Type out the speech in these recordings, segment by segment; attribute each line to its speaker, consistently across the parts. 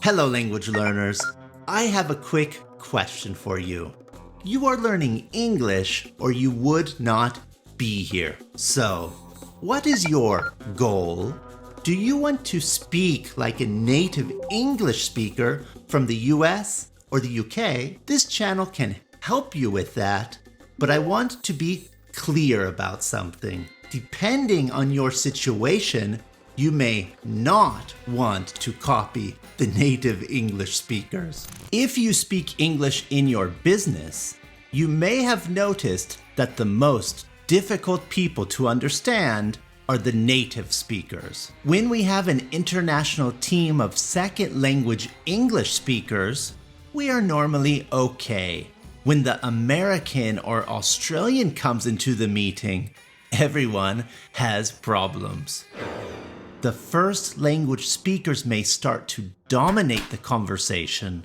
Speaker 1: Hello, language learners. I have a quick question for you. You are learning English or you would not be here. So, what is your goal? Do you want to speak like a native English speaker from the US or the UK? This channel can help you with that, but I want to be clear about something. Depending on your situation, you may not want to copy the native English speakers. If you speak English in your business, you may have noticed that the most difficult people to understand are the native speakers. When we have an international team of second language English speakers, we are normally okay. When the American or Australian comes into the meeting, everyone has problems. The first language speakers may start to dominate the conversation,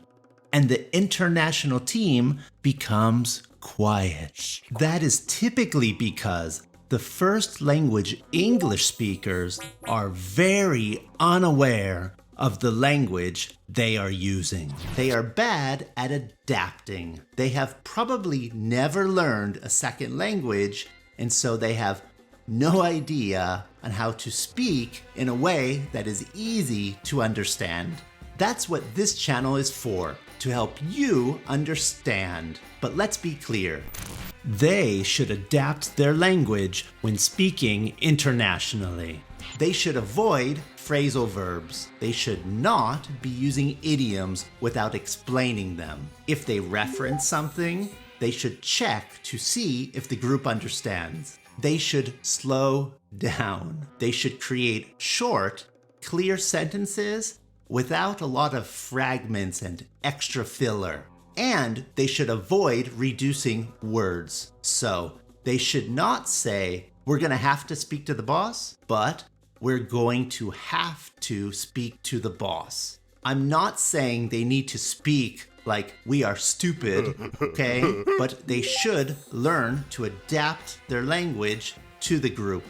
Speaker 1: and the international team becomes quiet. That is typically because the first language English speakers are very unaware of the language they are using. They are bad at adapting. They have probably never learned a second language, and so they have no idea on how to speak in a way that is easy to understand. That's what this channel is for, to help you understand. But let's be clear. They should adapt their language when speaking internationally. They should avoid phrasal verbs. They should not be using idioms without explaining them. If they reference something, they should check to see if the group understands. They should slow down. They should create short, clear sentences without a lot of fragments and extra filler. And they should avoid reducing words. So they should not say, we're going to have to speak to the boss, but we're going to have to speak to the boss. I'm not saying they need to speak like we are stupid, okay? But they should learn to adapt their language to the group.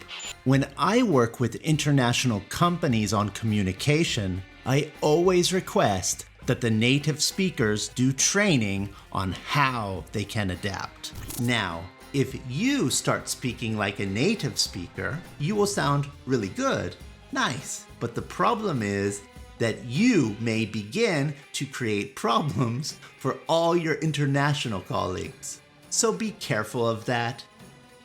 Speaker 1: When I work with international companies on communication, I always request that the native speakers do training on how they can adapt. Now, if you start speaking like a native speaker, you will sound really good, nice. But the problem is that you may begin to create problems for all your international colleagues. So be careful of that.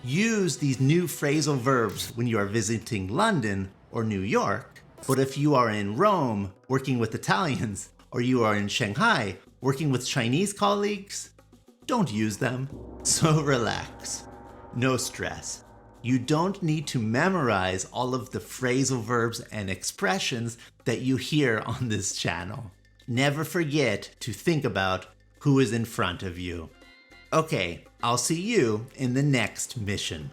Speaker 1: Use these new phrasal verbs when you are visiting London or New York. But if you are in Rome working with Italians, or you are in Shanghai working with Chinese colleagues, don't use them. So relax. No stress. You don't need to memorize all of the phrasal verbs and expressions that you hear on this channel. Never forget to think about who is in front of you. Okay, I'll see you in the next mission.